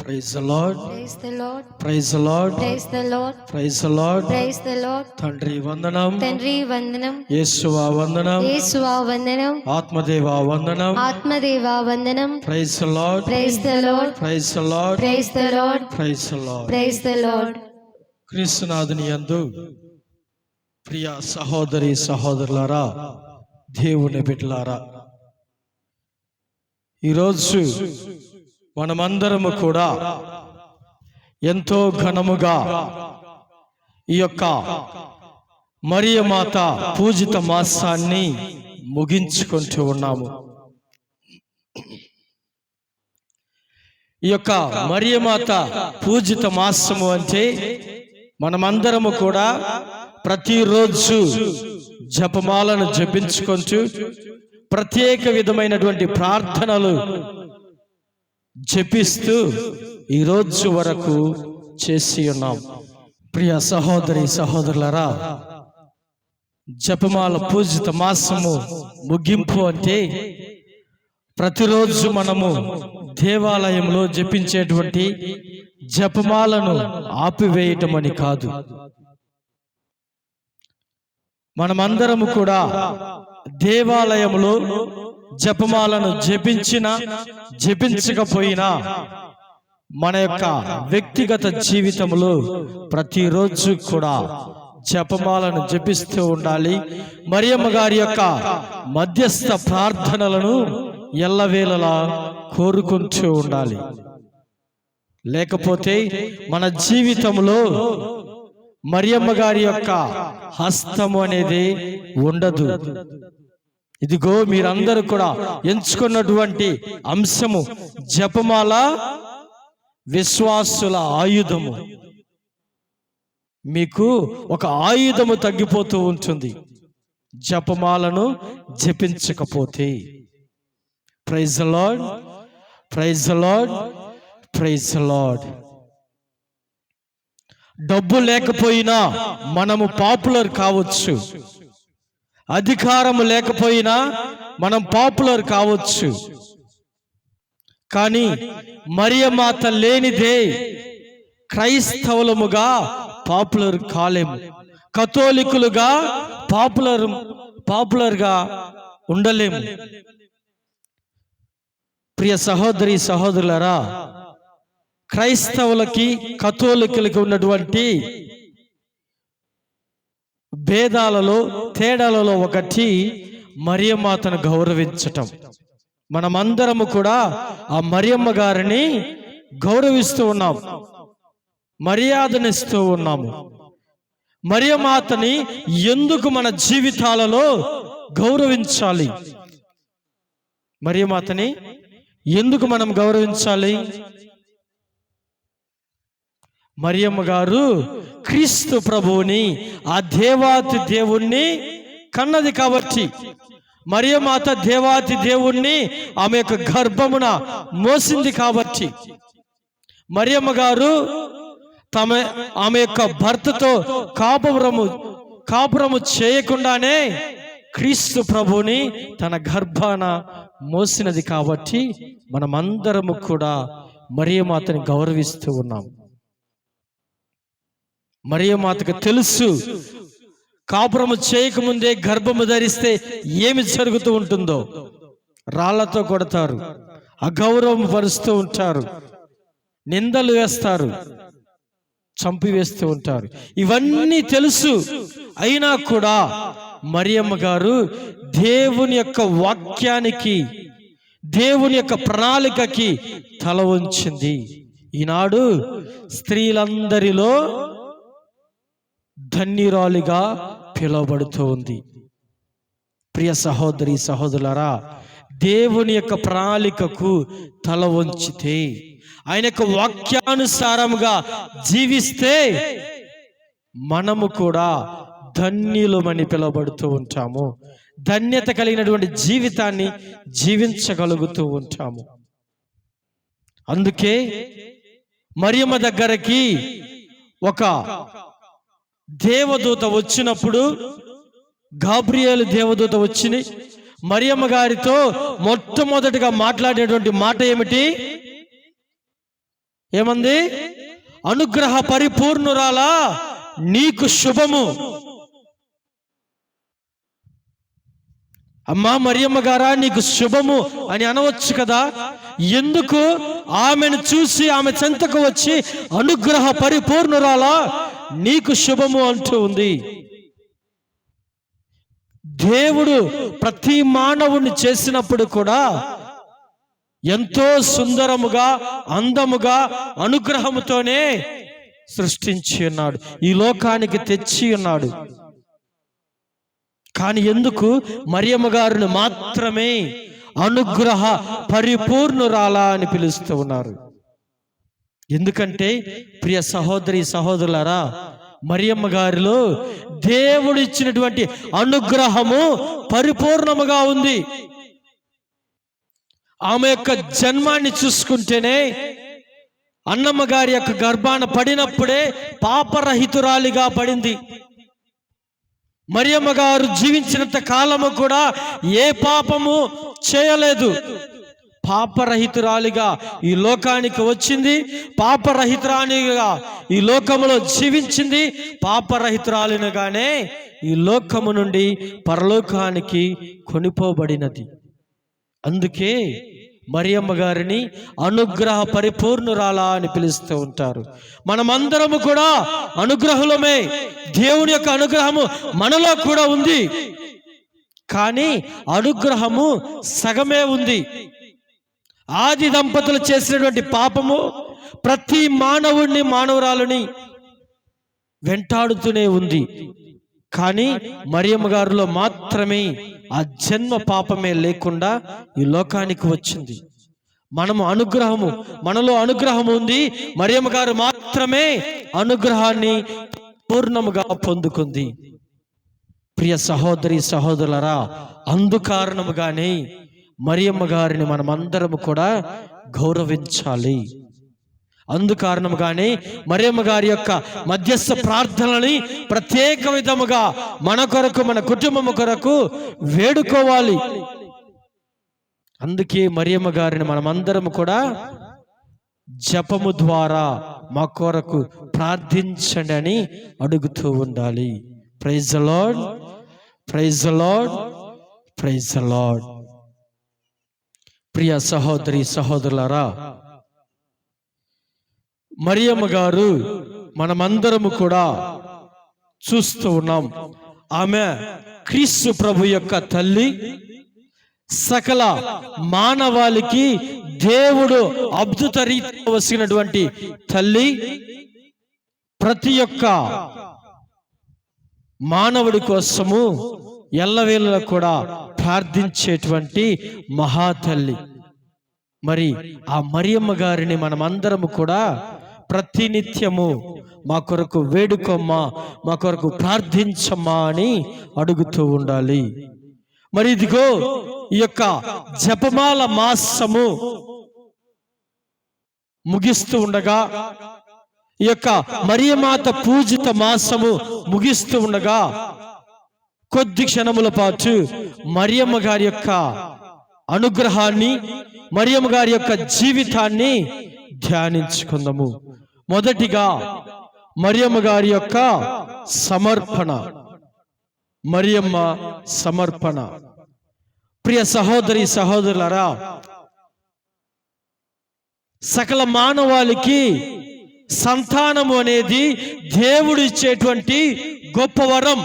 Praise the Lord. Praise the Lord. Praise the Lord. Praise the Lord. Praise the Lord. Praise the Lord. తండ్రి వందనం, తండ్రి వందనం, యేసువా వందనం, యేసువా వందనం, ఆత్మదేవా వందనం. ఆత్మదేవా వందనం. Praise the Lord. Praise the Lord. Praise the Lord. Praise the Lord. Praise the Lord. Praise the Lord. క్రీస్తునాథుని యందు ప్రియ సహోదరి సహోదరులారా, దేవుని బిడ్డలారా, ఈరోజు మనమందరము కూడా ఎంతో ఘనముగా ఈ యొక్క మరియమాత పూజిత మాసాన్ని ముగించుకుంటూ ఉన్నాము. ఈ యొక్క మరియమాత పూజిత మాసము అంటే మనమందరము కూడా ప్రతిరోజు జపమాలను జపించుకుంటూ ప్రత్యేక విధమైనటువంటి ప్రార్థనలు జపిస్తూ ఈరోజు వరకు చేసి ఉన్నాం. ప్రియ సహోదరి సహోదరులారా, జపమాల పూజిత మాసము ముగింపు అంటే ప్రతిరోజు మనము దేవాలయంలో జపించేటువంటి జపమాలను ఆపివేయటం అని కాదు. మనమందరము కూడా దేవాలయంలో జపమాలను జపించకపోయినా మన యొక్క వ్యక్తిగత జీవితంలో ప్రతిరోజు కూడా జపమాలను జపిస్తూ ఉండాలి. మరియమ్మ గారి యొక్క మధ్యస్థ ప్రార్థనలను ఎల్లవేళలా కోరుకుంటూ ఉండాలి. లేకపోతే మన జీవితంలో మరియమ్మ గారి యొక్క హస్తము అనేది ఉండదు. ఇదిగో మీరందరూ కూడా ఎంచుకున్నటువంటి అంశము జపమాల విశ్వాసుల ఆయుధము. మీకు ఒక ఆయుధము తగ్గిపోతూ ఉంటుంది జపమాలను జపించకపోతే. Praise the lord, praise the lord, praise the lord. డబ్బు లేకపోయినా మనము పాపులర్ కావచ్చు, అధికారం లేకపోయినా మనం పాపులర్ కావచ్చు, కానీ మరియమాత లేనిదే క్రైస్తవులముగా పాపులర్ కాలేము, కథోలికులుగా పాపులర్గా ఉండలేము. ప్రియ సహోదరి సహోదరులారా, క్రైస్తవులకి కథోలికులకి ఉన్నటువంటి భేదాలలో తేడాలలో ఒకటి మరియమాతను గౌరవించటం. మనమందరము కూడా ఆ మరియమ్మ గారిని గౌరవిస్తూ ఉన్నాం, మర్యాదనిస్తూ ఉన్నాము. మరియమాతని ఎందుకు మన జీవితాలలో గౌరవించాలి? మరియమాతని ఎందుకు మనం గౌరవించాలి? మరియమ్మ గారు క్రీస్తు ప్రభువుని, ఆ దేవాతి దేవుణ్ణి కన్నది కాబట్టి, మరియమాత దేవాతి దేవుణ్ణి ఆమె యొక్క గర్భమున మోసింది కాబట్టి, మరియమ్మ గారు ఆమె యొక్క భర్తతో కాపురము చేయకుండానే క్రీస్తు ప్రభువుని తన గర్భాన మోసినది కాబట్టి మనమందరము కూడా మరియమాతని గౌరవిస్తూ ఉన్నాం. మరియమాతకు తెలుసు, కాపురము చేయకముందే గర్భము ధరిస్తే ఏమి జరుగుతూ ఉంటుందో. రాళ్లతో కొడతారు, అగౌరవం పరుస్తూ ఉంటారు, నిందలు వేస్తారు, చంపివేస్తూ ఉంటారు. ఇవన్నీ తెలుసు. అయినా కూడా మరియమ్మ గారు దేవుని యొక్క వాక్యానికి, దేవుని యొక్క ప్రణాళికకి తల వంచింది. ఈనాడు స్త్రీలందరిలో ధన్యురాలిగా పిలువబడుతూ ఉంది. ప్రియ సహోదరి సహోదరులారా, దేవుని యొక్క ప్రణాళికకు తల వంచితే, ఆయన యొక్క వాక్యానుసారముగా జీవిస్తే మనము కూడా ధన్యులమని పిలువబడుతూ ఉంటాము. ధన్యత కలిగినటువంటి జీవితాన్ని జీవించగలుగుతూ ఉంటాము. అందుకే మరియమ్మ దగ్గరికి ఒక దేవదూత వచ్చినప్పుడు, గాబ్రియేలు దేవదూత వచ్చి మరియమ్మ గారితో మొట్టమొదటిగా మాట్లాడేటువంటి మాట ఏమిటి? ఏమంది? అనుగ్రహ పరిపూర్ణురాలా నీకు శుభము. అమ్మా మరియమ్మ గారా నీకు శుభము అని అనవచ్చు కదా. ఎందుకు ఆమెను చూసి ఆమె చెంతకు వచ్చి అనుగ్రహ పరిపూర్ణురాలా నీకు శుభము అంటూ ఉంది? దేవుడు ప్రతి మానవుని చేసినప్పుడు కూడా ఎంతో సుందరముగా, అందముగా, అనుగ్రహముతోనే సృష్టించి ఉన్నాడు, ఈ లోకానికి తెచ్చి ఉన్నాడు. కానీ ఎందుకు మరియమ్మ గారిని మాత్రమే అనుగ్రహ పరిపూర్ణురాలా అని పిలుస్తూ ఉన్నారు? ఎందుకంటే ప్రియ సహోదరి సహోదరులారా, మరియమ్మ గారిలో దేవుడు ఇచ్చినటువంటి అనుగ్రహము పరిపూర్ణముగా ఉంది. ఆమె యొక్క జన్మాన్ని చూసుకుంటేనే అన్నమ్మ గారి యొక్క గర్భాన పడినప్పుడే పాపరహితురాలిగా పడింది. మరియమ్మ గారు జీవించినంత కాలము కూడా ఏ పాపము చేయలేదు. పాపరహితురాలిగా ఈ లోకానికి వచ్చింది, పాపరహితురాలిగా ఈ లోకములో జీవించింది, పాపరహితురాలినగానే ఈ లోకము నుండి పరలోకానికి కొనిపోబడినది. అందుకే మరియమ్మ గారిని అనుగ్రహ పరిపూర్ణురాలా అని పిలుస్తూ ఉంటారు. మనమందరము కూడా అనుగ్రహులమే. దేవుని యొక్క అనుగ్రహము మనలో కూడా ఉంది. కానీ అనుగ్రహము సగమే ఉంది. ఆది దంపతులు చేసినటువంటి పాపము ప్రతి మానవుడిని, మానవురాలని వెంటాడుతూనే ఉంది. కానీ మరియమ్మ గారిలో మాత్రమే ఆ జన్మ పాపమే లేకుండా ఈ లోకానికి వచ్చింది. మనలో అనుగ్రహం ఉంది. మరియమ్మ గారు మాత్రమే అనుగ్రహాన్ని పూర్ణముగా పొందుకుంది. ప్రియ సహోదరి సహోదరులరా, అందుకారణముగానే మరియమ్మ గారిని మనమందరము కూడా గౌరవించాలి. అందుకారణముగానే మరియమ్మ గారి యొక్క మధ్యస్థ ప్రార్థనని ప్రత్యేక విధముగా మన కొరకు, మన కుటుంబము కొరకు వేడుకోవాలి. అందుకే మరియమ్మ గారిని మనమందరం కూడా జపము ద్వారా మా కొరకు ప్రార్థించండి అని అడుగుతూ ఉండాలి. Praise the lord, praise the lord, praise the lord. ప్రియ సహోదరి సహోదరులారా, మరియమ్మ గారు మనమందరము కూడా చూస్తూ ఉన్నాం. ఆమె క్రీస్తు ప్రభు యొక్క తల్లి. సకల మానవాళికి దేవుడు అద్భుత రీతిలో వసినటువంటి తల్లి. ప్రతి ఒక్క మానవుడి కోసము ఎల్లవేళలా కూడా ప్రార్థించేటువంటి మహాతల్లి. మరి ఆ మరియమ్మ గారిని మనమందరము కూడా ప్రతినిత్యము మా కొరకు వేడుకోమ్మా, మా కొరకు ప్రార్థించమ్మా అని అడుగుతూ ఉండాలి. మరి ఇదిగో ఈ యొక్క జపమాల మాసము ముగిస్తూ ఉండగా, ఈ యొక్క మరియమాత పూజిత మాసము ముగిస్తూ ఉండగా కొద్ది క్షణముల పాటు మరియమ్మ గారి యొక్క అనుగ్రహాన్ని, మరియమ్మ గారి యొక్క జీవితాన్ని ధ్యానించుకుందాము. మొదటిగా మరియమ్మ గారి యొక్క సమర్పణ. మరియమ్మ సమర్పణ. ప్రియ సహోదరి సహోదరులారా, సకల మానవాళికి సంతానము అనేది దేవుడు ఇచ్చేటువంటి గొప్ప వరం.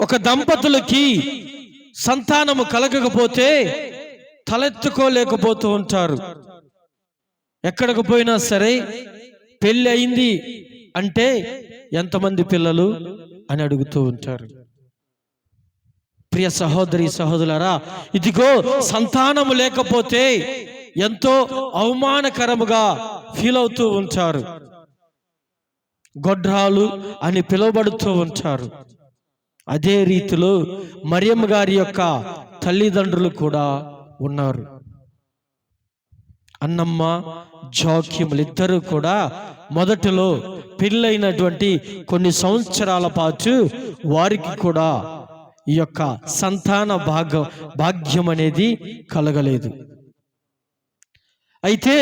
ఒక దంపతులకి సంతానము కలగకపోతే తలెత్తుకోలేకపోతూ ఉంటారు. ఎక్కడికి పోయినా సరే పెళ్ళి అయింది అంటే ఎంతమంది పిల్లలు అని అడుగుతూ ఉంటారు. ప్రియ సహోదరి సహోదరులారా, ఇదిగో సంతానము లేకపోతే ఎంతో అవమానకరముగా ఫీల్ అవుతూ ఉంటారు. గొడ్రాలు అని పిలువబడుతూ ఉంటారు. అదే రీతిలో మరియమ్మ గారి యొక్క తల్లిదండ్రులు కూడా ఉన్నారు. అన్నమ్మ జోక్యములు ఇద్దరు కూడా మొదటిలో పెళ్ళైనటువంటి కొన్ని సంవత్సరాల పాటు వారికి కూడా ఈ యొక్క సంతాన భాగ్యం అనేది కలగలేదు. అయితే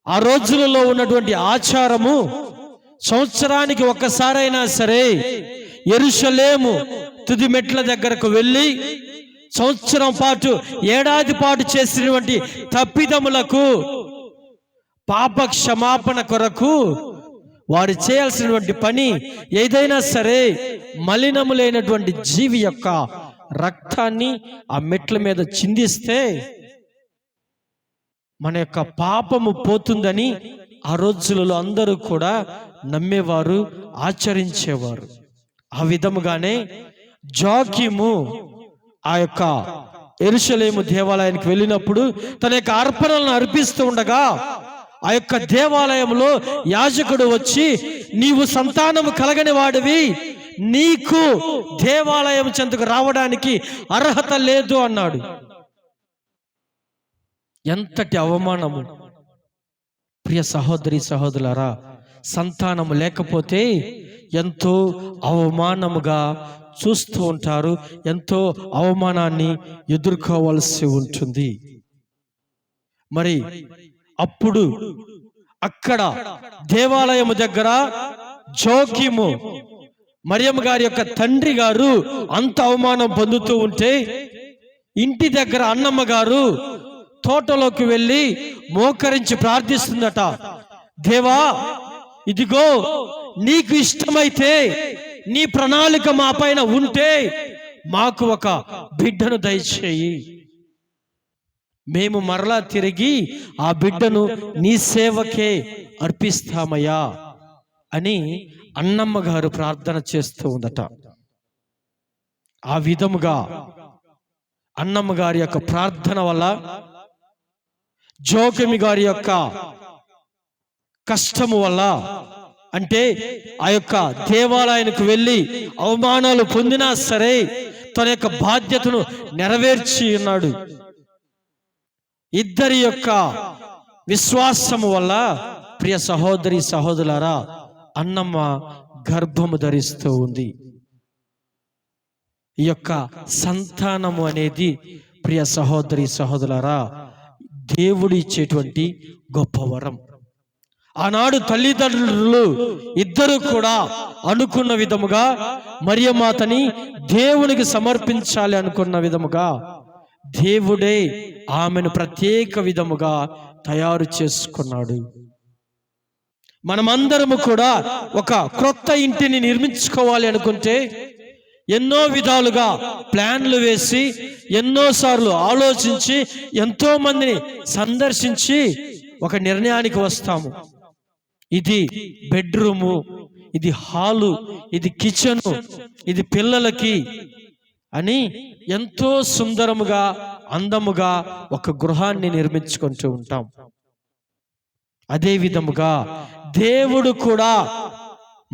ఆ రోజులలో ఉన్నటువంటి ఆచారము సంవత్సరానికి ఒక్కసారైనా సరే యెరూషలేము తుది మెట్ల దగ్గరకు వెళ్ళి సంవత్సరం పాటు, ఏడాది పాటు చేసినటువంటి తప్పిదములకు పాప క్షమాపణ కొరకు వారు చేయాల్సినటువంటి పని ఏదైనా సరే మలినము లేనటువంటి జీవి యొక్క రక్తాన్ని ఆ మెట్ల మీద చిందిస్తే మన యొక్క పాపము పోతుందని ఆ రోజులలో అందరూ కూడా నమ్మేవారు, ఆచరించేవారు. ఆ విధముగానే జోకిము ఆ యొక్క యెరూషలేము దేవాలయానికి వెళ్ళినప్పుడు తన యొక్క అర్పణలను అర్పిస్తూ ఉండగా ఆ యొక్క దేవాలయంలో యాజకుడు వచ్చి, నీవు సంతానము కలగని వాడివి, నీకు దేవాలయం చెంతకు రావడానికి అర్హత లేదు అన్నాడు. ఎంతటి అవమానము! ప్రియ సహోదరి సహోదరులారా, సంతానము లేకపోతే ఎంతో అవమానముగా చూస్తూ ఉంటారు, ఎంతో అవమానాన్ని ఎదుర్కోవాల్సి ఉంటుంది. మరి అప్పుడు అక్కడ దేవాలయము దగ్గర జోకిము మరియమ్మ గారి యొక్క తండ్రి గారు అంత అవమానం పొందుతూ ఉంటే, ఇంటి దగ్గర అన్నమ్మ గారు తోటలోకి వెళ్ళి మోకరించి ప్రార్థిస్తుందట. దేవా, ఇదిగో నీకు ఇష్టమైతే, నీ ప్రణాళిక మా పైన ఉంటే మాకు ఒక బిడ్డను దయచేయి, మేము మరలా తిరిగి ఆ బిడ్డను నీ సేవకే అర్పిస్తామయ్యా అని అన్నమ్మ గారు ప్రార్థన చేస్తూ ఉందట. ఆ విధముగా అన్నమ్మ గారి యొక్క ప్రార్థన వల్ల, జోకిమి గారి యొక్క కష్టము వల్ల, అంటే ఆ యొక్క దేవాలయానికి వెళ్ళి అవమానాలు పొందినా సరే తన యొక్క బాధ్యతను నెరవేర్చి ఉన్నాడు. ఇద్దరి యొక్క విశ్వాసము వల్ల ప్రియ సహోదరి సహోదరులారా, అన్నమ్మ గర్భము ధరిస్తూ ఉంది. ఈ యొక్క సంతానము అనేది ప్రియ సహోదరి సహోదరులారా దేవుడు ఇచ్చేటువంటి గొప్ప వరం. ఆనాడు తల్లిదండ్రులు ఇద్దరు కూడా అనుకున్న విధముగా మరియమాతని దేవునికి సమర్పించాలి అనుకున్న విధముగా దేవుడే ఆమెను ప్రత్యేక విధముగా తయారు చేసుకున్నాడు. మనమందరము కూడా ఒక క్రొత్త ఇంటిని నిర్మించుకోవాలి అనుకుంటే ఎన్నో విధాలుగా ప్లాన్లు వేసి, ఎన్నోసార్లు ఆలోచించి, ఎంతో మందిని సందర్శించి ఒక నిర్ణయానికి వస్తాము. ఇది బెడ్రూము, ఇది హాలు, ఇది కిచెను, ఇది పిల్లలకి అని ఎంతో సుందరముగా, అందముగా ఒక గృహాన్ని నిర్మించుకుంటూ ఉంటాం. అదే విధముగా దేవుడు కూడా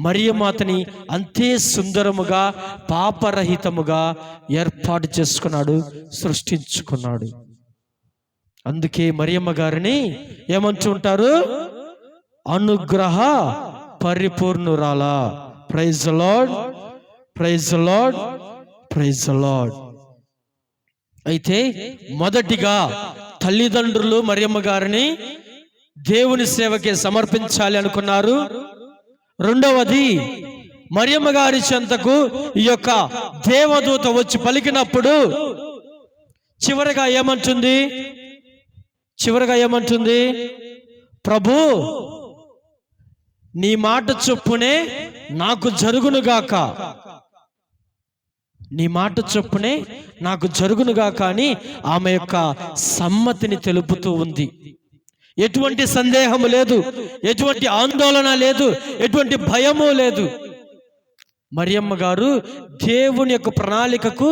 మరియమాతని అంతే సుందరముగా, పాపరహితముగా ఏర్పాటు చేసుకున్నాడు, సృష్టించుకున్నాడు. అందుకే మరియమ్మ గారిని ఏమంటూ ఉంటారు? అనుగ్రహ పరిపూర్ణురాలా. Praise the lord, praise the lord, praise the lord. అయితే మొదటిగా తల్లిదండ్రులు మరియమ్మ గారిని దేవుని సేవకే సమర్పించాలి అనుకున్నారు. రెండవది, మరియమ్మ గారి చెంతకు ఈ యొక్క దేవదూత వచ్చి పలికినప్పుడు చివరగా ఏమంటుంది? ప్రభు, నీ మాట చొప్పునే నాకు జరుగునుగాక, నీ మాట చొప్పునే నాకు జరుగునుగాక అని ఆమె యొక్క సమ్మతిని తెలుపుతూ ఉంది. ఎటువంటి సందేహము లేదు, ఎటువంటి ఆందోళన లేదు, ఎటువంటి భయము లేదు. మరియమ్మ గారు దేవుని యొక్క ప్రణాళికకు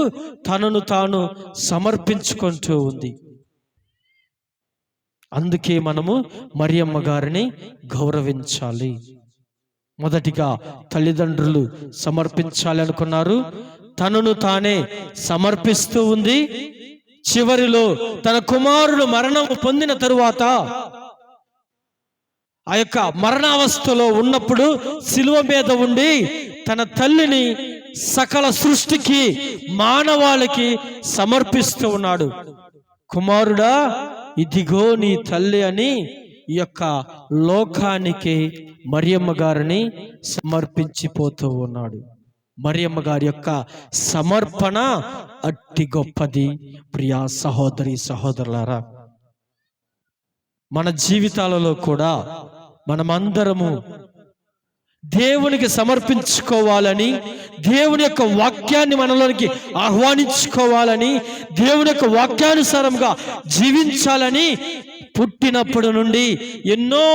తనను తాను సమర్పించుకుంటూ ఉంది. అందుకే మనము మరియమ్మ గారిని గౌరవించాలి. మొదటిగా తల్లిదండ్రులు సమర్పించాలి అనుకున్నారు, తనను తానే సమర్పిస్తూ ఉంది. చివరిలో తన కుమారుడు మరణం పొందిన తరువాత ఆ యొక్క మరణావస్థలో ఉన్నప్పుడు శిలువ మీద ఉండి తన తల్లిని సకల సృష్టికి, మానవాళికి సమర్పిస్తూ ఉన్నాడు. కుమారుడా, ఇదిగో నీ తల్లి అని ఈ యొక్క లోకానికి మరియమ్మ గారిని సమర్పించిపోతూ ఉన్నాడు. మరియమ్మ గారి యొక్క సమర్పణ అట్టి గొప్పది. ప్రియా సహోదరి సహోదరులారా, మన జీవితాలలో కూడా మనమందరము దేవునికి సమర్పించుకోవాలని, దేవుని యొక్క వాక్యాన్ని మనలోనికి ఆహ్వానించుకోవాలని, దేవుని యొక్క వాక్యానుసారంగా జీవించాలని పుట్టినప్పటి నుండి ఎన్నో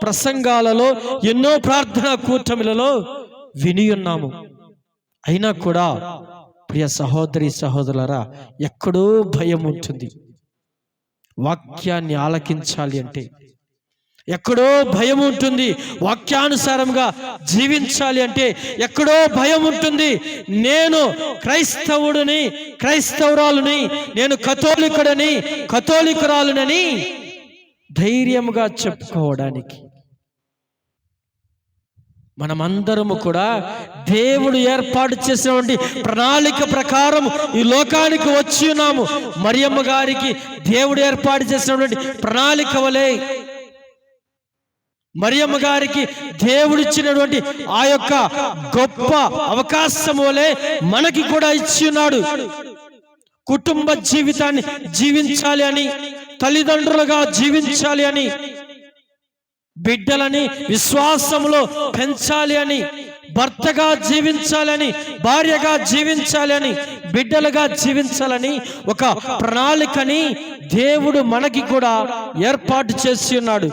ప్రసంగాలలో, ఎన్నో ప్రార్థనా కూటమిలలో విని ఉన్నాము. అయినా కూడా ప్రియ సహోదరి సహోదరులారా, ఎక్కడో భయం ఉంటుంది. వాక్యాన్ని ఆలకించాలి అంటే ఎక్కడో భయం ఉంటుంది. వాక్యానుసారంగా జీవించాలి అంటే ఎక్కడో భయం ఉంటుంది. నేను క్రైస్తవుడిని, క్రైస్తవురాలుని, నేను కథోలికుడని, కథోలికురాలునని ధైర్యంగా చెప్పుకోవడానికి మనమందరము కూడా దేవుడు ఏర్పాటు చేసినటువంటి ప్రణాళిక ప్రకారం ఈ లోకానికి వచ్చి ఉన్నాము. మరియమ్మ గారికి దేవుడు ఏర్పాటు చేసినటువంటి ప్రణాళిక వలె, మరియమ్మ గారికి దేవుడిచ్చినటువంటి ఆ యొక్క గొప్ప అవకాశం వలె మనకి కూడా ఇచ్చి ఉన్నాడు. కుటుంబ జీవితాన్ని జీవించాలి అని, తల్లిదండ్రులుగా జీవించాలి అని, బిడ్డలని విశ్వాసములో పెంచాలి అని, భర్తగా జీవించాలని, భార్యగా జీవించాలని, బిడ్డలుగా జీవించాలని ఒక ప్రణాళికని దేవుడు మనకి కూడా ఏర్పాటు చేసి ఉన్నాడు.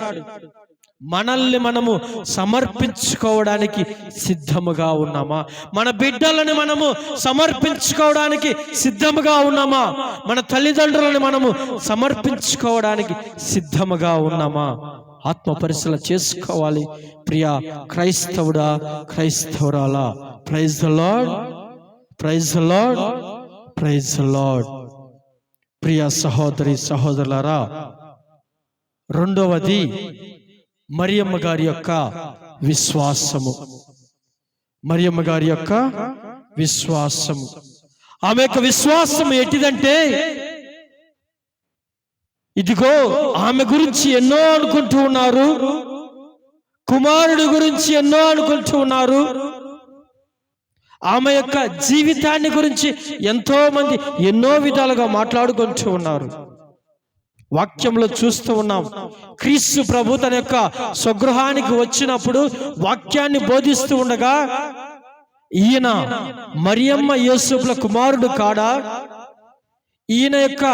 మనల్ని మనము సమర్పించుకోవడానికి సిద్ధముగా ఉన్నామా? మన బిడ్డలని మనము సమర్పించుకోవడానికి సిద్ధముగా ఉన్నామా? మన తల్లిదండ్రులను మనము సమర్పించుకోవడానికి సిద్ధముగా ఉన్నామా? ఆత్మ పరిశీలన చేసుకోవాలి. ప్రియ క్రైస్తవుడా, క్రైస్తవురాలా, praise the lord, praise the lord, praise the lord. ప్రియ సహోదరి సహోదరులారా, రెండవది మరియమ్మ గారి యొక్క విశ్వాసము. మరియమ్మ గారి యొక్క విశ్వాసము, ఆమె యొక్క విశ్వాసం ఎట్టిదంటే, ఇదిగో ఆమె గురించి ఎన్నో అనుకుంటూ ఉన్నారు, కుమారుడి గురించి ఎన్నో అనుకుంటూ ఉన్నారు, ఆమె యొక్క జీవితాన్ని గురించి ఎంతో మంది ఎన్నో విధాలుగా మాట్లాడుకుంటూ ఉన్నారు. వాక్యంలో చూస్తూ ఉన్నాం. క్రీస్తు ప్రభు తన యొక్క స్వగృహానికి వచ్చినప్పుడు వాక్యాన్ని బోధిస్తూ ఉండగా, ఈయన మరియమ్మ యోసేపుల కుమారుడు కాడా, ఈయన యొక్క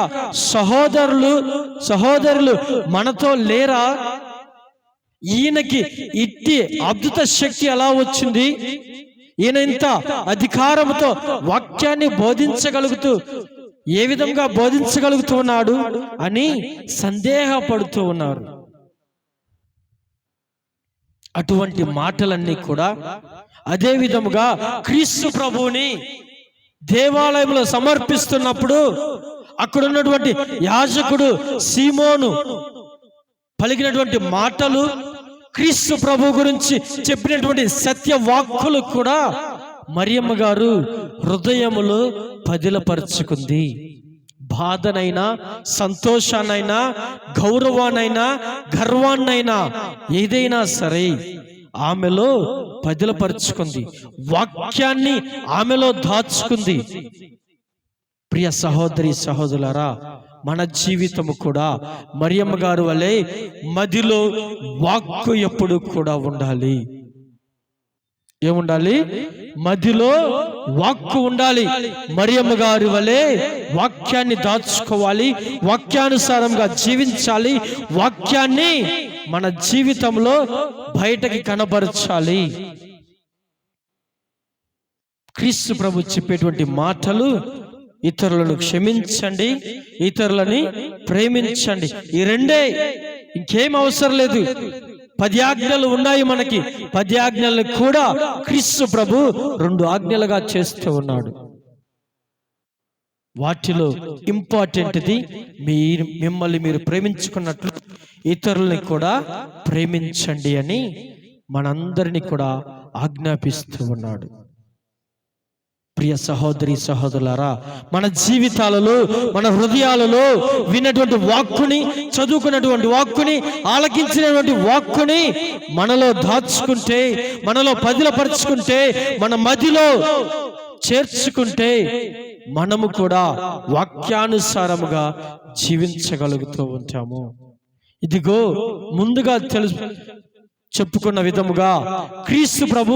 సహోదరులు మనతో లేరా, ఈయనకి ఇట్టి అద్భుత శక్తి ఎలా వచ్చింది, ఈయన ఇంత అధికారంతో వాక్యాన్ని బోధించగలుగుతూ ఏ విధంగా బోధించగలుగుతూ ఉన్నాడు అని సందేహపడుతూ ఉన్నారు. అటువంటి మాటలన్నీ కూడా అదే విధముగా క్రీస్తు ప్రభువుని దేవాలయంలో సమర్పిస్తున్నప్పుడు అక్కడ ఉన్నటువంటి యాజకుడు సీమోను పలికినటువంటి మాటలు, క్రీస్తు ప్రభు గురించి చెప్పినటువంటి సత్యవాక్కులు కూడా మరియమ్మ గారు హృదయములో పదిలపరుచుకుంది. బాధనైనా, సంతోషాన్నైనా, గౌరవాన్నైనా, గర్వాన్నైనా, ఏదైనా సరే ఆమెలో పదిలపరుచుకుంది. వాక్యాన్ని ఆమెలో దాచుకుంది. ప్రియ సహోదరి సహోదరులారా, మన జీవితము కూడా మరియమ్మ గారు వలె మదిలో వాక్కు ఎప్పుడు కూడా ఉండాలి. ఏముండాలి? మదిలో వాక్కు ఉండాలి. మరియమ్మ గారి వలె వాక్యాన్ని దాచుకోవాలి, వాక్యానుసారంగా జీవించాలి, వాక్యాన్ని మన జీవితంలో బయటకి కనబరచాలి. క్రీస్తు ప్రభు చెప్పేటువంటి మాటలు, ఇతరులను క్షమించండి, ఇతరులని ప్రేమించండి, ఈ రెండే, ఇంకేం అవసరం లేదు. 10 ఆజ్ఞలు ఉన్నాయి మనకి. 10 ఆజ్ఞలను కూడా క్రీస్తు ప్రభు 2 ఆజ్ఞలుగా చేస్తూ ఉన్నాడు. వాటిలో ఇంపార్టెంట్ది మిమ్మల్ని మీరు ప్రేమించుకున్నట్లు ఇతరుల్ని కూడా ప్రేమించండి అని మనందరినీ కూడా ఆజ్ఞాపిస్తూ ఉన్నాడు. ప్రియ సహోదరి సహోదరులారా, మన జీవితాలలో, మన హృదయాలలో విన్నటువంటి వాక్కుని, చదువుకున్నటువంటి వాక్కుని, ఆలకించినటువంటి వాక్కుని మనలో దాచుకుంటే, మనలో పదిలపరుచుకుంటే, మన మదిలో చేర్చుకుంటే మనము కూడా వాక్యానుసారముగా జీవించగలుగుతూ ఉంటాము. ఇదిగో ముందుగా చెప్పుకున్న విధముగా క్రీస్తు ప్రభు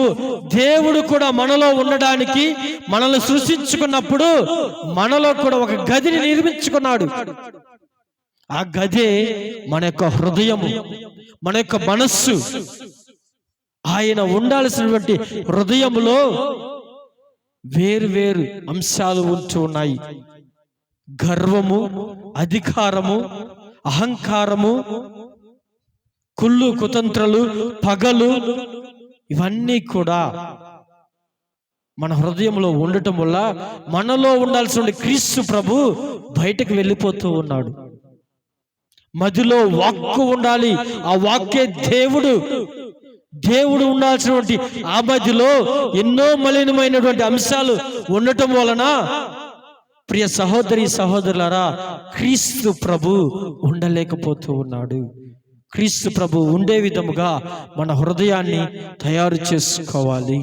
దేవుడు కూడా మనలో ఉండడానికి, మనల్ని సృష్టించుకున్నప్పుడు మనలో కూడా ఒక గదిని నిర్మించుకున్నాడు. ఆ గదే మన యొక్క హృదయము, మన యొక్క మనస్సు. ఆయన ఉండాల్సినటువంటి హృదయములో వేరు వేరు అంశాలు ఉంటూ ఉన్నాయి. గర్వము, అధికారము, అహంకారము, కుళ్ళు కుతంత్రాలు, పగలు, ఇవన్నీ కూడా మన హృదయంలో ఉండటం వల్ల మనలో ఉండాల్సిన క్రీస్తు ప్రభు బయటకు వెళ్ళిపోతూ ఉన్నాడు. మదిలో వాక్కు ఉండాలి. ఆ వాక్కే దేవుడు. దేవుడు ఉండాల్సినటువంటి ఆ మదిలో ఎన్నో మలినమైనటువంటి అంశాలు ఉండటం వలన ప్రియ సహోదరి సహోదరులారా, క్రీస్తు ప్రభు ఉండలేకపోతూ ఉన్నాడు. క్రీస్తు ప్రభు ఉండే విధముగా మన హృదయాన్ని తయారు చేసుకోవాలి.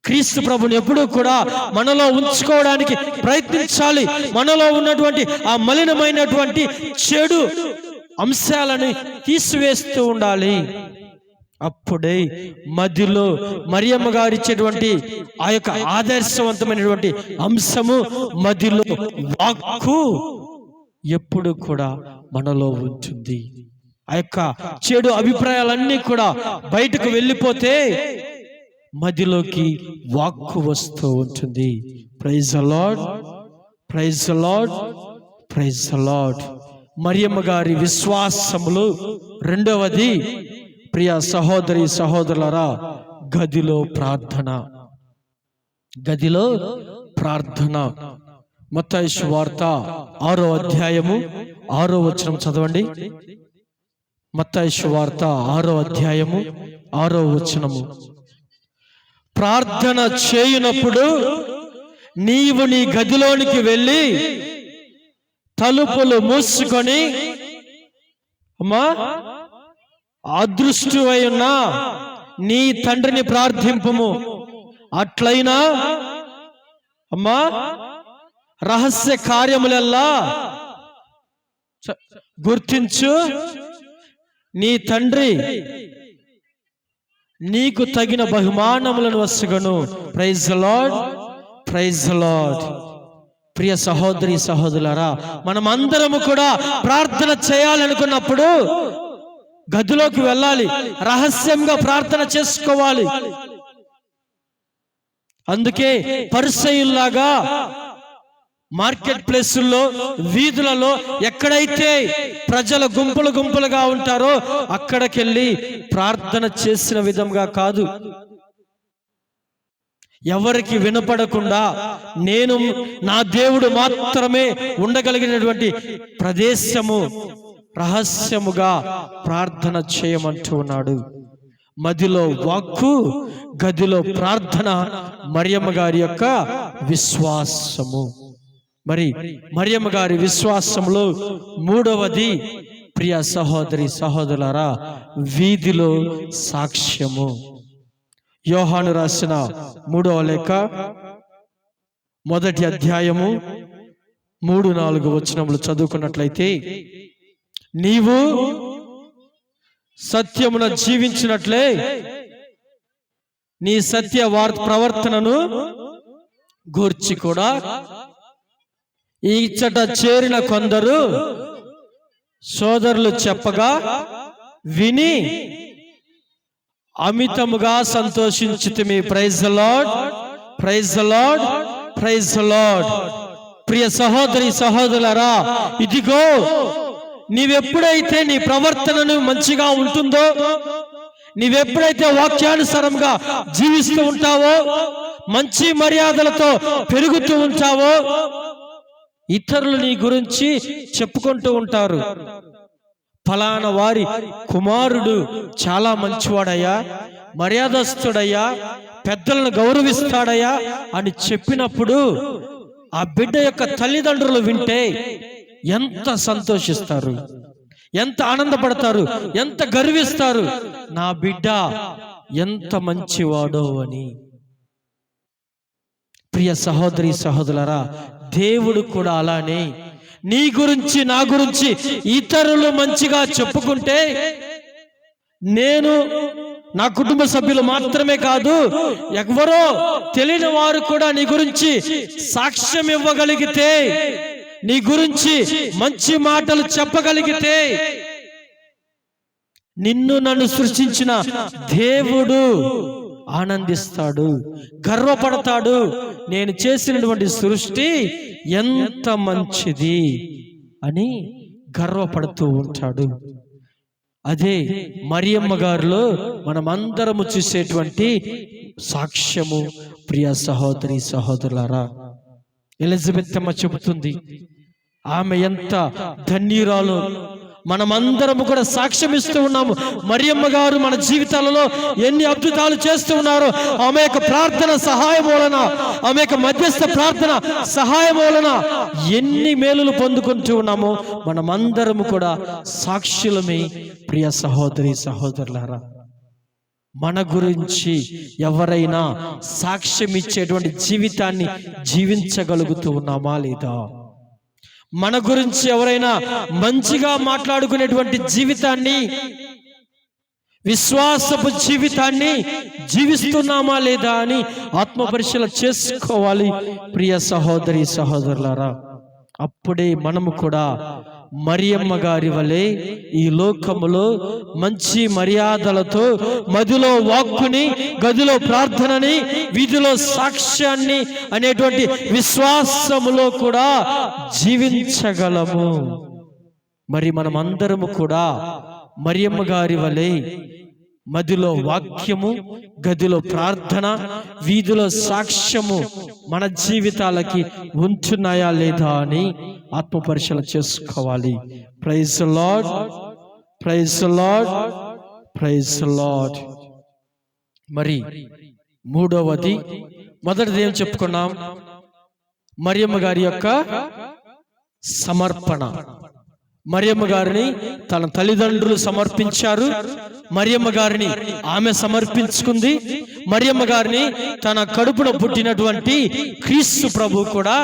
క్రీస్తు ప్రభుని ఎప్పుడూ కూడా మనలో ఉంచుకోవడానికి ప్రయత్నించాలి. మనలో ఉన్నటువంటి ఆ మలినమైనటువంటి చెడు అంశాలను తీసివేస్తూ ఉండాలి. అప్పుడే మధ్యలో మరియమ్మ గారు ఇచ్చేటువంటి ఆ యొక్క ఆదర్శవంతమైనటువంటి అంశము, మధ్యలో వాక్కు ఎప్పుడు కూడా మనలో ఉంటుంది. ఆ యొక్క చెడు అభిప్రాయాలన్నీ కూడా బయటకు వెళ్ళిపోతే మధ్యలోకి వాక్కు వస్తూ ఉంటుంది. Praise the lord, praise the lord, praise the lord. Mariyamma గారి విశ్వాసములు రెండవది ప్రియ సహోదరి సహోదరులారా, గదిలో ప్రార్థన. గదిలో ప్రార్థన. మత్తయి సువార్త 6వ అధ్యాయము 6వ వచనం చదవండి. మత్తయి సువార్త 6వ అధ్యాయము 6వ వచనము. ప్రార్థన చేయునప్పుడు నీవు నీ గదిలోనికి వెళ్ళి తలుపులు మూసుకొని అమ్మా అదృష్టివై ఉన్న నీ తండ్రిని ప్రార్థింపుము. అట్లయినా అమ్మా రహస్య కార్యములెల్లా గుర్తించు, నీ తండ్రి నీకు తగిన బహుమానములను వసుగను. Praise the lord, praise the lord. ప్రియ సహోదరి సహోదరులారా, మనం అందరము కూడా ప్రార్థన చేయాలనుకున్నప్పుడు గదిలోకి వెళ్ళాలి, రహస్యంగా ప్రార్థన చేసుకోవాలి. అందుకే పరిసయ్యుల్లాగా మార్కెట్ ప్లేసుల్లో, వీధులలో ఎక్కడైతే ప్రజల గుంపులు గుంపులుగా ఉంటారో అక్కడికెళ్ళి ప్రార్థన చేసిన విధంగా కాదు, ఎవరికి వినపడకుండా నేను నా దేవుడు మాత్రమే ఉండగలిగినటువంటి ప్రదేశము రహస్యముగా ప్రార్థన చేయమంటూ ఉన్నాడు. మదిలో వాక్కు, గదిలో ప్రార్థన మరియమ్మ గారి యొక్క విశ్వాసము. మరి మరియమ్మ గారి విశ్వాసంలో మూడవది ప్రియ సహోదరి సహోదరులారా, వీధిలో సాక్ష్యము. యోహాను రాసిన 3వ లేఖ 1వ అధ్యాయము 3-4 వచనములు చదువుకున్నట్లయితే, నీవు సత్యమున జీవించినట్లే నీ సత్య ప్రవర్తనను గూర్చి కూడా ఇచ్చట చేరిన కొందరు సోదరులు చెప్పగా విని అమితముగా సంతోషించితిమి. Praise the lord, praise the lord, praise the lord. ప్రియ సహోదరి సహోదరులారా, ఇదిగో నీవెప్పుడైతే నీ ప్రవర్తనను మంచిగా ఉంటుందో, నీవెప్పుడైతే వాక్యానుసారంగా జీవిస్తూ ఉంటావో, మంచి మర్యాదలతో పెరుగుతూ ఉంటావో, ఇతరులు నీ గురించి చెప్పుకుంటూ ఉంటారు. ఫలానా వారి కుమారుడు చాలా మంచివాడయ్యా, మర్యాదస్తుడయ్యా, పెద్దలను గౌరవిస్తాడయ్యా అని చెప్పినప్పుడు ఆ బిడ్డ యొక్క తల్లిదండ్రులు వింటే ఎంత సంతోషిస్తారు, ఎంత ఆనందపడతారు, ఎంత గర్విస్తారు. నా బిడ్డ ఎంత మంచివాడో అని. ప్రియ సహోదరి సహోదరులారా, దేవుడు కూడా అలానే నీ గురించి నా గురించి ఇతరులు మంచిగా చెప్పుకుంటే, నేను నా కుటుంబ సభ్యులు మాత్రమే కాదు, ఎవరో తెలియని వారు కూడా నీ గురించి సాక్ష్యం ఇవ్వగలిగితే, నీ గురించి మంచి మాటలు చెప్పగలిగితే, నిన్ను నన్ను సృష్టించిన దేవుడు ఆనందిస్తాడు, గర్వపడతాడు. నేను చేసినటువంటి సృష్టి ఎంత మంచిది అని గర్వపడుతూ ఉంటాడు. అదే మరియమ్మ గారిలో మనమందరము చూసేటువంటి సాక్ష్యము. ప్రియ సహోదరి సహోదరులారా, ఎలిజబెత్ అమ్మ చెబుతుంది, ఆమె ఎంత ధన్యురాలో. మనమందరము కూడా సాక్ష్యం ఇస్తూ ఉన్నాము. మరియమ్మ గారు మన జీవితాలలో ఎన్ని అద్భుతాలు చేస్తూ ఉన్నారో, ఆమె యొక్క ప్రార్థన సహాయం వలన, ఆమె యొక్క మధ్యస్థ ప్రార్థన సహాయం వలన ఎన్ని మేలులు పొందుకుంటూ ఉన్నామో మనమందరము కూడా సాక్షులమే. ప్రియ సహోదరి సహోదరులారా, మన గురించి ఎవరైనా సాక్ష్యం ఇచ్చేటువంటి జీవితాన్ని జీవించగలుగుతూ ఉన్నామా లేదా? మన గురించి ఎవరైనా మంచిగా మాట్లాడుకునేటువంటి జీవితాన్ని, విశ్వాసపు జీవితాన్ని జీవిస్తున్నామా లేదా అని ఆత్మపరిశీలన చేసుకోవాలి. ప్రియ సహోదరి సహోదరులారా, అప్పుడే మనము కూడా మరియమ్మ గారి వలె ఈ లోకములో మంచి మర్యాదలతో మదిలో వాక్కుని, గదిలో ప్రార్థనని, వీధిలో సాక్ష్యాన్ని అనేటువంటి విశ్వాసములో కూడా జీవించగలము. మరి మనమందరము కూడా మరియమ్మ గారి వలె మదిలో వాక్యము, గదిలో ప్రార్థన, వీధిలో సాక్ష్యము మన జీవితాలకి ఉంటున్నాయా లేదా అని ఆత్మపరిశీలన చేసుకోవాలి. Praise the lord, praise the lord, praise the lord. మరి మూడవది, మొదటిది ఏం చెప్పుకున్నాం? మరియమ్మ గారి యొక్క సమర్పణ. మరియమ్మ గారిని తన తల్లిదండ్రులు సమర్పించారు, మరియమ్మ గారిని ఆమె సమర్పించుకుంది, మరియమ్మ గారిని తన కడుపున పుట్టినటువంటి క్రీస్తు ప్రభు కూడా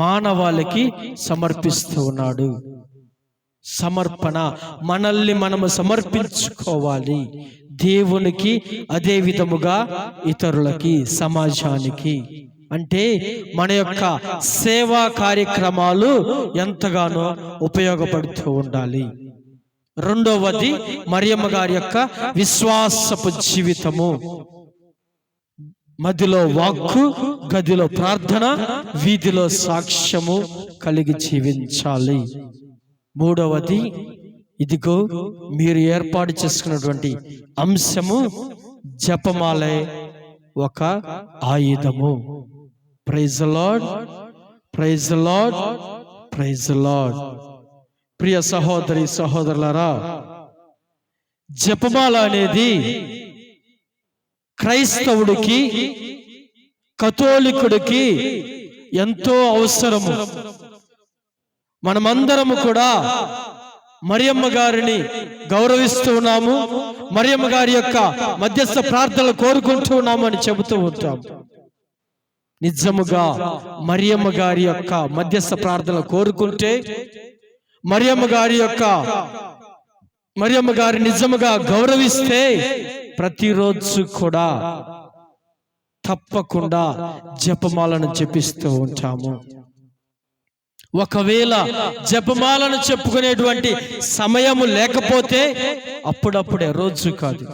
మానవాళికి సమర్పిస్తూ ఉన్నాడు. సమర్పణ, మనల్ని మనము సమర్పించుకోవాలి దేవునికి, అదే విధముగా ఇతరులకి, సమాజానికి. అంటే మన యొక్క సేవా కార్యక్రమాలు ఎంతగానో ఉపయోగపడుతూ ఉండాలి. రెండవది మరియమ్మ గారి యొక్క విశ్వాసపు జీవితము. మదిలో వాక్కు, గదిలో ప్రార్థన, వీధిలో సాక్ష్యము కలిగి జీవించాలి. మూడవది, ఇదిగో మీరు ఏర్పాటు చేసుకున్నటువంటి అంశము, జపమాలే ఒక ఆయుధము. Praise the lord, praise the lord, praise the lord. ప్రియ సహోదరి సహోదరులారా, జపమాల అనేది క్రైస్తవుడికి, కథోలికుడికి ఎంతో అవసరము. మనమందరము కూడా మరియమ్మ గారిని గౌరవిస్తూ ఉన్నాము, మరియమ్మ గారి యొక్క మధ్యస్థ ప్రార్థనలు కోరుకుంటూ ఉన్నాము అని చెబుతూ ఉంటాం. నిజముగా మరియమ్మ గారి యొక్క మధ్యస్థ ప్రార్థనలు కోరుకుంటే, మరియమ్మ గారి నిజముగా గౌరవిస్తే, ప్రతిరోజు కూడా తప్పకుండా జపమాలను జపిస్తూ ఉంటాము. ఒకవేళ జపమాలను చెప్పుకునేటువంటి సమయము లేకపోతే అప్పుడప్పుడే, రోజు కాదు,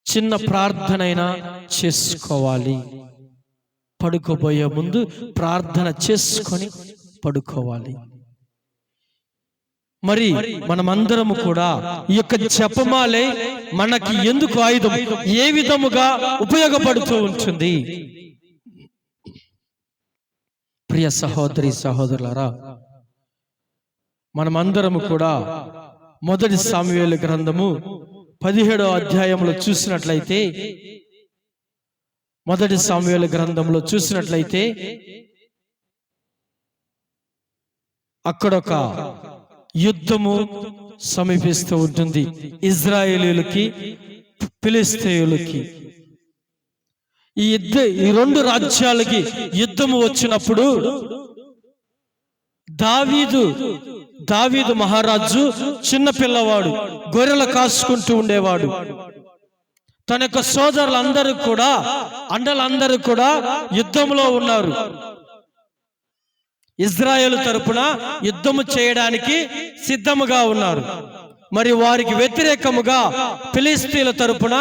చిన్న ప్రార్థనైనా చేసుకోవాలి. పడుకోబోయే ముందు ప్రార్థన చేసుకొని పడుకోవాలి. మరి మనమందరము కూడా ఈ యొక్క జపమాలే మనకి ఎందుకు ఆయుధం, ఏ విధముగా ఉపయోగపడుతూ ఉంటుంది? ప్రియ సహోదరి సహోదరులారా, మనమందరము కూడా మొదటి సాముయేలు గ్రంథము 17వ అధ్యాయంలో చూసినట్లయితే, మొదటి సాముయేలు గ్రంథంలో చూసినట్లయితే, అక్కడొక యుద్ధము సమీపిస్తూ ఉంటుంది. ఇజ్రాయేలీయులకి, ఫిలిష్తీయులకి. ఈ రెండు రాజ్యాలకి యుద్ధము వచ్చినప్పుడు దావీదు మహారాజు చిన్న పిల్లవాడు, గొర్రెలు కాసుకుంటూ ఉండేవాడు. తన యొక్క సోదరులందరూ కూడా, అండలందరూ కూడా యుద్ధంలో ఉన్నారు. ఇజ్రాయేలు తరపున యుద్ధము చేయడానికి సిద్ధముగా ఉన్నారు. మరి వారికి వ్యతిరేకముగా ఫిలిష్తీయుల తరపున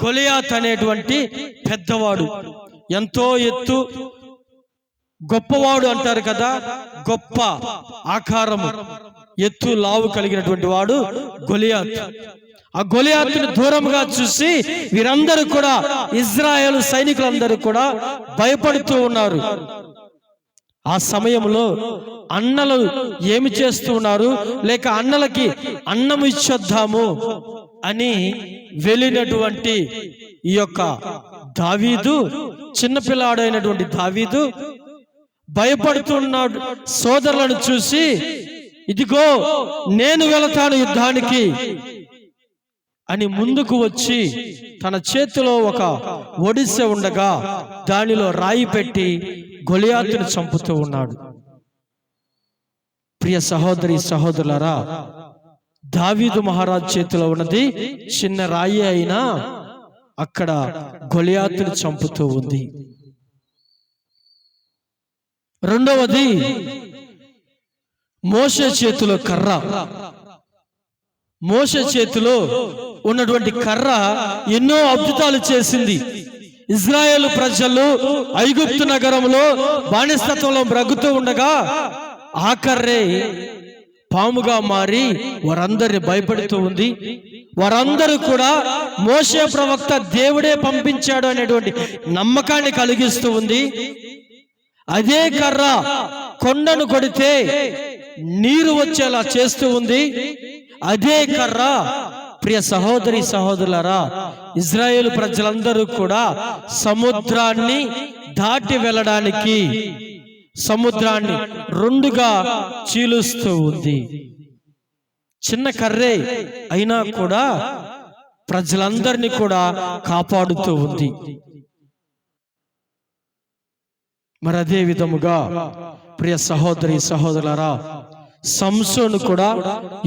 గొలియాత్ అనేటువంటి పెద్దవాడు, ఎంతో ఎత్తు, గొప్పవాడు అంటారు కదా, గొప్ప ఆకారము, ఎత్తు, లావు కలిగినటువంటి వాడు గొలియాత్. ఆ గొలియాతుని దూరంగా చూసి వీరందరూ కూడా, ఇజ్రాయేలు సైనికులందరూ కూడా భయపడుతూ ఉన్నారు. ఆ సమయంలో అన్నలు ఏమి చేస్తూ ఉన్నారు, లేక అన్నలకి అన్నం ఇచ్చొద్దాము అని వెళ్ళినటువంటి ఈ యొక్క దావీదు, చిన్నపిల్లాడైనటువంటి దావీదు భయపడుతున్నాడు. సోదరులను చూసి, ఇదిగో నేను వెళతాను యుద్ధానికి అని ముందుకు వచ్చి తన చేతిలో ఒక ఒడిసె ఉండగా దానిలో రాయి పెట్టి గొలియాతును చంపుతూ ఉన్నాడు. ప్రియ సహోదరి సహోదరులారా, దావీదు మహారాజు చేతిలో ఉన్నది చిన్న రాయి అయినా అక్కడ గొలియాతును చంపుతూ ఉంది. రెండవది, మోషే చేతిలో కర్ర. మోషే చేతిలో ఉన్నటువంటి కర్ర ఎన్నో అద్భుతాలు చేసింది. ఇజ్రాయేలు ప్రజలు ఐగుప్తు నగరంలో బానిసత్వంలో బ్రగుతూ ఉండగా ఆ కర్రే పాముగా మారి వారందరిని భయపడుతూ ఉంది. వారందరూ కూడా మోషే ప్రవక్త దేవుడే పంపించాడు అనేటువంటి నమ్మకాన్ని కలిగిస్తూ ఉంది. అదే కర్ర కొండను కొడితే నీరు వచ్చేలా చేస్తూ ఉంది. అదే కర్ర, ప్రియ సహోదరి సహోదరులారా, ఇజ్రాయేలు ప్రజలందరూ కూడా సముద్రాన్ని దాటి వెళ్ళడానికి సముద్రాన్ని రెండుగా చీలుస్తూ ఉంది. చిన్న కర్రే అయినా కూడా ప్రజలందరినీ కూడా కాపాడుతూ ఉంది. మరి అదే విధముగా ప్రియ సహోదరి సహోదరులారా, సంసోను కూడా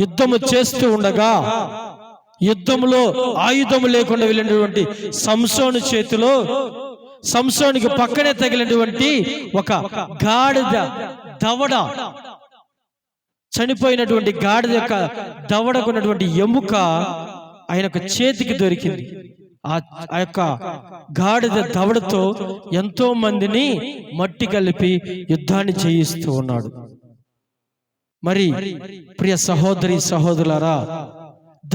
యుద్ధము చేస్తూ ఉండగా, యుద్ధములో ఆయుధము లేకుండా వెళ్ళినటువంటి సంసోను చేతిలో, సంసోనికి పక్కనే తగిలినటువంటి ఒక గాడిద దవడ, చనిపోయినటువంటి గాడిద యొక్క దవడకున్నటువంటి ఎముక ఆయనకు చేతికి దొరికింది. ఆ యొక్క గాడిద దవడతో ఎంతో మందిని మట్టి కలిపి యుద్ధాన్ని చేయిస్తూ ఉన్నాడు. మరి ప్రియ సహోదరి సహోదరులారా,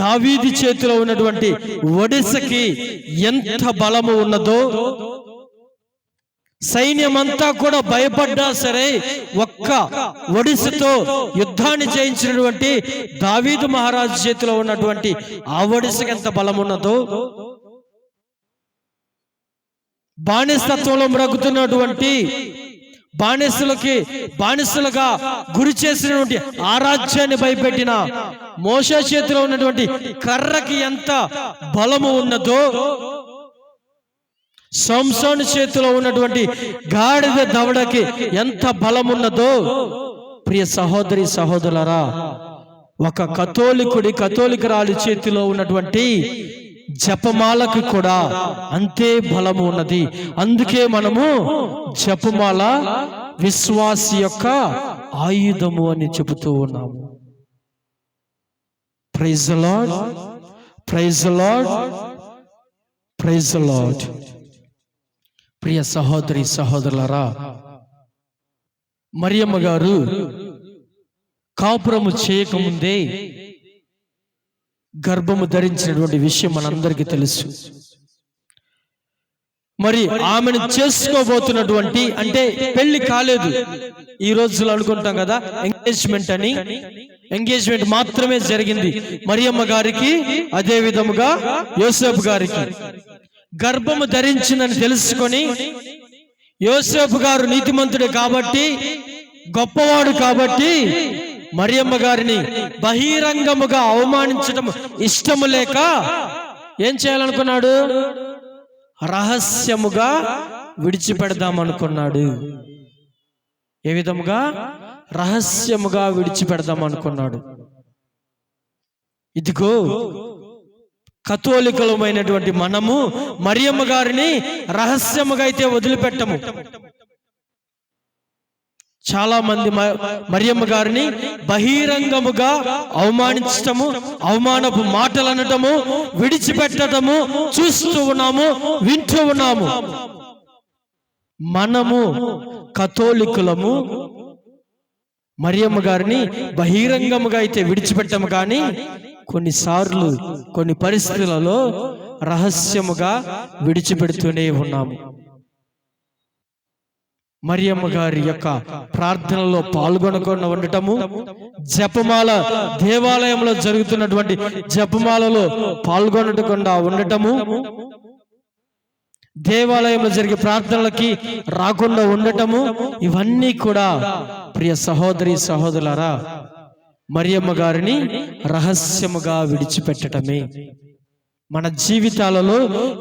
దావీదు చేతిలో ఉన్నటువంటి ఒడిసెకి ఎంత బలము ఉన్నదో, సైన్యమంతా కూడా భయపడ్డా సరే ఒక్క ఒడిసెతో యుద్ధాన్ని జయించినటువంటి దావీదు మహారాజు చేతిలో ఉన్నటువంటి ఆ ఒడిసెకి ఎంత బలం ఉన్నదో, బానిసత్వంలో మ్రగుతున్నటువంటి బానిసలుగా గురి చేసినటువంటి ఆ రాజ్యాన్ని భయపెట్టిన మోషే చేతిలో ఉన్నటువంటి కర్రకి ఎంత బలము ఉన్నదో, సంసోను చేతిలో ఉన్నటువంటి గాడిద దవడకి ఎంత బలమున్నదో, ప్రియ సహోదరి సహోదరులారా, ఒక కథోలికురాలి చేతిలో ఉన్నటువంటి జపమాలకు కూడా అంతే బలము ఉన్నది. అందుకే మనము జపమాల విశ్వాసి యొక్క ఆయుధము అని చెబుతూ ఉన్నాము. Praise the lord, praise the lord, praise the lord. ప్రియ సహోదరి సహోదరులారా, మరియమ్మ గారు కాపురము చేయకముందే గర్భము ధరించినటువంటి విషయం మనందరికీ తెలుసు. మరి ఆమెను చేసుకోబోతున్నటువంటి, అంటే పెళ్లి కాలేదు, ఈ రోజులో అనుకుంటాం కదా ఎంగేజ్మెంట్ అని, ఎంగేజ్మెంట్ మాత్రమే జరిగింది మరియమ్మ గారికి, అదే విధముగా యోసేపు గారికి. గర్భము ధరించిందని తెలుసుకొని యోసేపు గారు నీతిమంతుడు కాబట్టి, గొప్పవాడు కాబట్టి మరియమ్మ గారిని బహిరంగముగా అవమానించడం ఇష్టము లేక ఏం చేయాలనుకున్నాడు? రహస్యముగా విడిచిపెడదామనుకున్నాడు. ఏ విధముగా? రహస్యముగా విడిచిపెడదామనుకున్నాడు. ఇదిగో కథోలికలమైనటువంటి మనము మరియమ్మ గారిని రహస్యముగా అయితే వదిలిపెట్టము. చాలా మంది మరియమ్మ గారిని బహిరంగముగా అవమానించటము, అవమానపు మాటలు అనటము, విడిచిపెట్టటము చూస్తూ ఉన్నాము, వింటూ ఉన్నాము. మనము కథోలికులము మరియమ్మ గారిని బహిరంగముగా అయితే విడిచిపెట్టము, కానీ కొన్నిసార్లు కొన్ని పరిస్థితులలో రహస్యముగా విడిచిపెడుతూనే ఉన్నాము. మరియమ్మ గారి యొక్క ప్రార్థనలో పాల్గొనకుండా ఉండటము, జపమాల దేవాలయంలో జరుగుతున్నటువంటి జపమాలలో పాల్గొనకుండా ఉండటము, దేవాలయంలో జరిగే ప్రార్థనలకి రాకుండా ఉండటము, ఇవన్నీ కూడా ప్రియ సహోదరి సహోదరులారా మరియమ్మ గారిని రహస్యముగా విడిచిపెట్టడమే. మన జీవితాలలో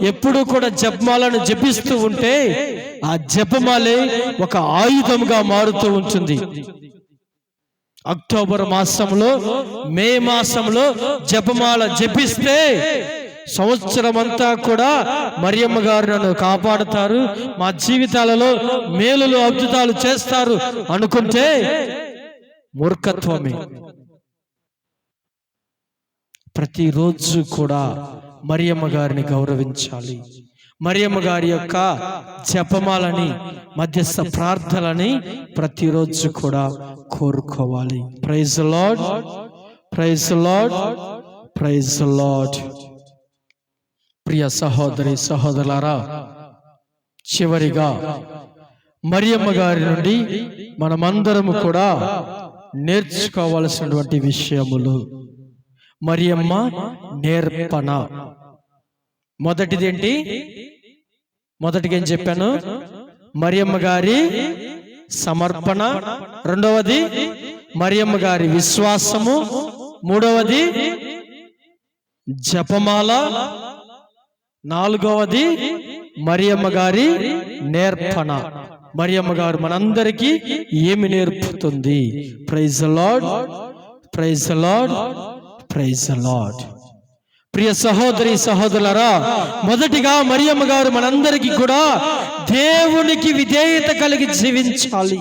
ఎప్పుడూ కూడా జపమాలను జపిస్తూ ఉంటే ఆ జపమాలే ఒక ఆయుధముగా మారుతూ ఉంటుంది. అక్టోబర్ మాసంలో, మే మాసంలో జపమాల జపిస్తే సంవత్సరం అంతా కూడా మరియమ్మ గారు నన్ను కాపాడుతారు, మా జీవితాలలో మేలులు అద్భుతాలు చేస్తారు అనుకుంటే మూర్ఖత్వమే. ప్రతిరోజు కూడా మరియమ్మ గారిని గౌరవించాలి. మరియమ్మ గారి యొక్క జపమాలని, మధ్యస్థ ప్రార్థనలని ప్రతిరోజు కూడా కోరుకోవాలి. Praise the lord, praise the lord, praise the lord. ప్రియ సహోదరి సహోదరులారా, చివరిగా మరియమ్మ గారి నుండి మనమందరము కూడా నేర్చుకోవాల్సినటువంటి విషయములు. మరియమ్మ నేర్పణ. మొదటిది ఏం చెప్పాను? మరియమ్మ గారి సమర్పణ. రెండవది మరియమ్మ గారి విశ్వాసము. మూడవది జపమాల. నాలుగవది మరియమ్మ గారి నేర్పణ. మరియమ్మ గారు మనందరికీ ఏమి నేర్పుతుంది? Praise the lord, praise the lord, praise the lord. ప్రియ సహోదరి సహోదరులారా, మొదటిగా మరియమ్మ గారు మనందరికీ కూడా దేవునికి విధేయత కలిగి జీవించాలి,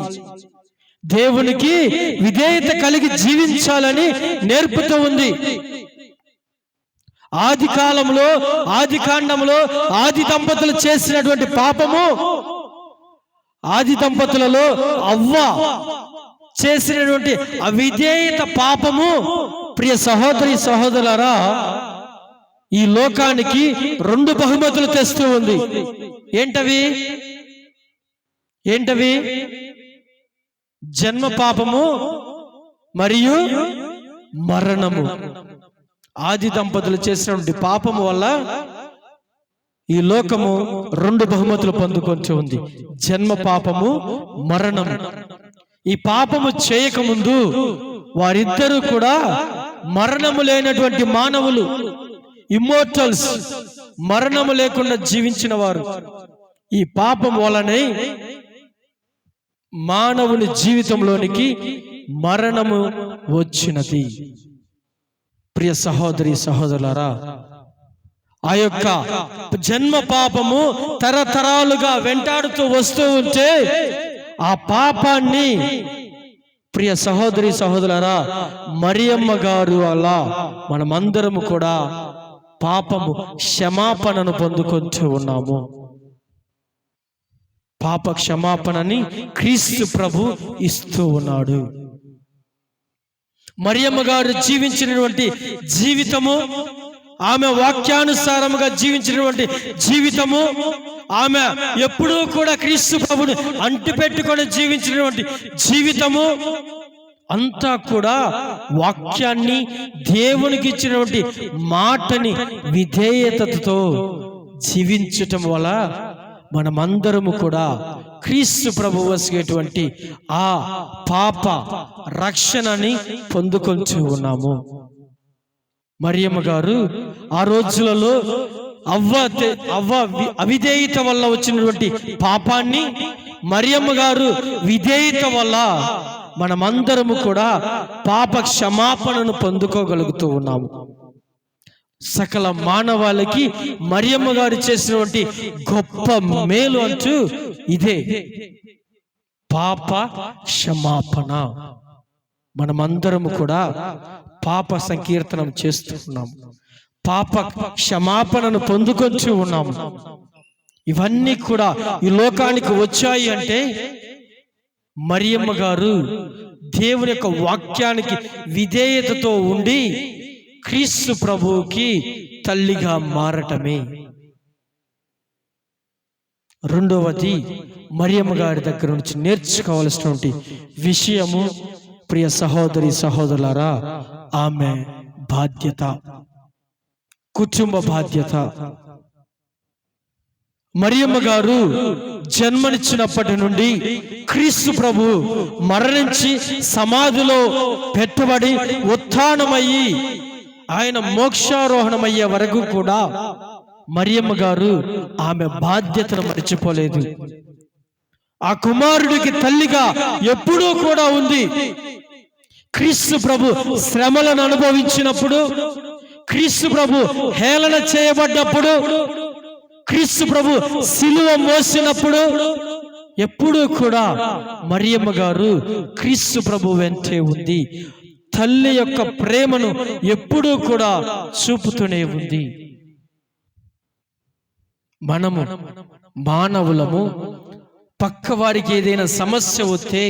దేవునికి విధేయత కలిగి జీవించాలని నేర్పుతూ ఉంది. ఆది కాలంలో, ఆది కాండంలో ఆది దంపతులు చేసినటువంటి పాపము, ఆది దంపతులలో అవ్వ చేసినటువంటి అవిధేయత పాపము, ప్రియ సహోదరి సహోదరులారా, ఈ లోకానికి 2 బహుమతులు తెస్తూ ఉంది. ఏంటవి? జన్మ పాపము మరియు మరణము. ఆది దంపతులు చేసినటువంటి పాపము వల్ల ఈ లోకము 2 బహుమతులు పొందుకొని ఉంది: జన్మ పాపము, మరణము. ఈ పాపము చేయకముందు వారిద్దరూ కూడా మరణము లేనటువంటి మానవులు, ఇమ్మోర్టల్స్, మరణము లేకుండా జీవించిన వారు. ఈ పాపం వలనే మానవుని జీవితంలోనికి మరణము వచ్చినది. ప్రియ సహోదరి సహోదరులారా, ఆ యొక్క జన్మ పాపము తరతరాలుగా వెంటాడుతూ వస్తూ ఉంటే ఆ పాపాన్ని, ప్రియ సహోదరి సహోదరులారా, మరియమ్మ గారు అలా మనమందరము కూడా పాపము క్షమాపణను పొందుకుంటూ ఉన్నాము. పాప క్షమాపణని క్రీస్తు ప్రభు ఇస్తూ ఉన్నాడు. మరియమ్మ గారు జీవించినటువంటి జీవితము ఆమె వాక్యానుసారముగా జీవించినటువంటి జీవితము, ఆమె ఎప్పుడూ కూడా క్రీస్తు ప్రభుని అంటిపెట్టుకొని జీవించినటువంటి జీవితము అంతా కూడా వాక్యాన్ని, దేవునికి ఇచ్చినటువంటి మాటని విధేయతతో జీవించటం వల్ల మనమందరము కూడా క్రీస్తు ప్రభు వసిగేటువంటి ఆ పాప రక్షణని పొందుకొంటూ ఉన్నాము. మరియమ్మ గారు ఆ రోజులలో అవ్వ అవిధేయత వల్ల వచ్చినటువంటి పాపాన్ని, మరియమ్మ గారు విధేయత వల్ల మనమందరము కూడా పాప క్షమాపణను పొందుకోగలుగుతూ ఉన్నాము. సకల మానవాళికి మరియమ్మ గారు చేసినటువంటి గొప్ప మేలు అంటూ ఇదే, పాప క్షమాపణ. మనమందరము కూడా పాప సంకీర్తనం చేస్తున్నాము, పాప క్షమాపణను పొందుకొంటూ ఉన్నాము. ఇవన్నీ కూడా ఈ లోకానికి వచ్చాయి అంటే మరియమ్మ గారు దేవుని యొక్క వాక్యానికి విధేయతతో ఉండి క్రీస్తు ప్రభువుకి తల్లిగా మారటమే. రెండవది, మరియమ్మ గారి దగ్గర నుంచి నేర్చుకోవాల్సినటువంటి విషయము, ప్రియ సహోదరి సహోదరులారా, ఆమె బాధ్యత, కుటుంబ బాధ్యత. మరియమ్మ గారు జన్మనిచ్చినప్పటి నుండి క్రీస్తు ప్రభు మరణించి సమాధిలో పెట్టబడి ఉత్థానమయ్యి ఆయన మోక్షారోహణమయ్యే వరకు కూడా మరియమ్మ గారు ఆమె బాధ్యతను మర్చిపోలేదు. ఆ కుమారుడికి తల్లిగా ఎప్పుడూ కూడా ఉంది. క్రీస్తు ప్రభు శ్రమలను అనుభవించినప్పుడు, క్రీస్తు ప్రభు హేళన చేయబడ్డప్పుడు, క్రీస్తు ప్రభు సిలువ మోసినప్పుడు ఎప్పుడూ కూడా మరియమ్మ గారు క్రీస్తు ప్రభు వెంటే ఉంది. తల్లి యొక్క ప్రేమను ఎప్పుడూ కూడా చూపుతూనే ఉంది. మనము మానవులము పక్క వారికి ఏదైనా సమస్య వస్తే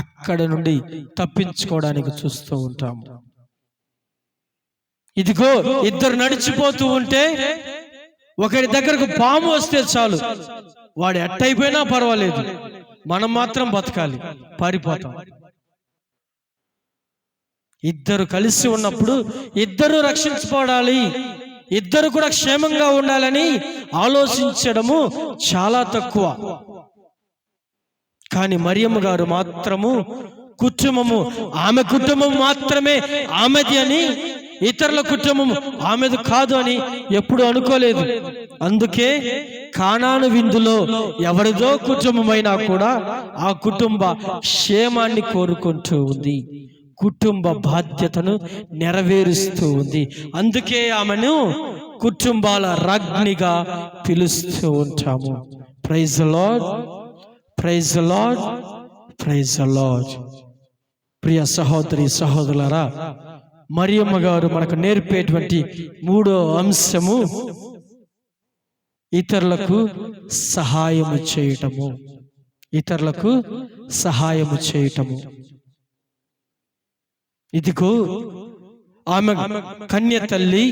అక్కడ నుండి తప్పించుకోవడానికి చూస్తూ ఉంటాము. ఇదిగో ఇద్దరు నడిచిపోతూ ఉంటే ఒకరి దగ్గరకు పాము వస్తే చాలు, వాడు ఎట్టయిపోయినా పర్వాలేదు, మనం మాత్రం బతకాలి, పారిపోతాం. ఇద్దరు కలిసి ఉన్నప్పుడు ఇద్దరు రక్షించుకోవాలి, ఇద్దరు కూడా క్షేమంగా ఉండాలని ఆలోచించడము చాలా తక్కువ. కానీ మరియమ్మ గారు మాత్రము కుటుంబము, ఆమె కుటుంబం మాత్రమే ఆమెది అని, ఇతరుల కుటుంబం ఆమెది కాదు అని ఎప్పుడు అనుకోలేదు. అందుకే కానాను విందులో ఎవరిదో కుటుంబమైనా కూడా ఆ కుటుంబ క్షేమాన్ని కోరుకుంటూ ఉంది, కుటుంబ బాధ్యతను నెరవేరుస్తూ ఉంది. అందుకే ఆమెను కుటుంబాల రాజ్ఞిగా పిలుస్తూ ఉంటాము. Praise the lord, praise the lord, praise the lord. ప్రియ సహోదరి సహోదరులారా, మరియమ్మ గారు మనకు నేర్పేటువంటి మూడో అంశము ఇతరులకు సహాయము చేయటము. ఇతరులకు సహాయము చేయటము. ఇదిగో ఆమె కన్య తల్లి,